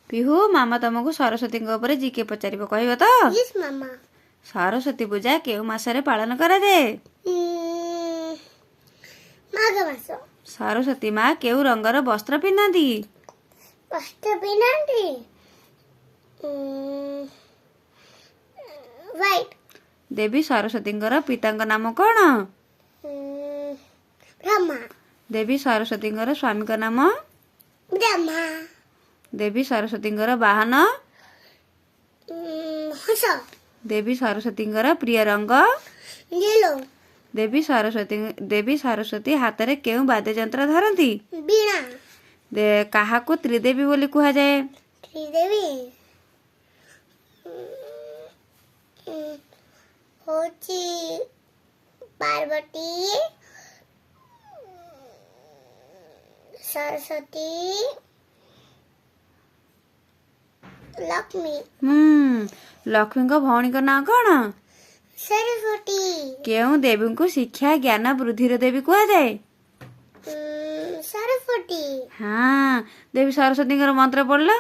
पिहू मामा तुमको सरस्वती ऊपर जीके पचार कह तो यस मामा सरस्वती पूजा केउ मासरे पालन करा जाए माघ मास सरस्वती माँ केउ रंगर वस्त्र पिंधाती वस्त्र पिन्धाନ୍ତି व्हाइट देवी सरस्वती पिता नाम कौन ब्रह्मा देवी सरस्वती स्वामी नाम ब्रह्मा देवी सरस्वती वाहन हंस देवी सरस्वती प्रिय रंग येलो देवी सरस्वती हाथ में केउ वाद्ययंत्र धरती वीणा काहाकू त्रिदेवी बोली कहा जाए त्रिदेवी होची पार्वती सरस्वती लक्ष्मी लक्ष्मी को भौणी का ना कौन सरस्वती केउ देवी को शिक्षा ज्ञान बुद्धि देवी कहा जाए सरस्वती हाँ देवी सरस्वती मंत्र पढ़ला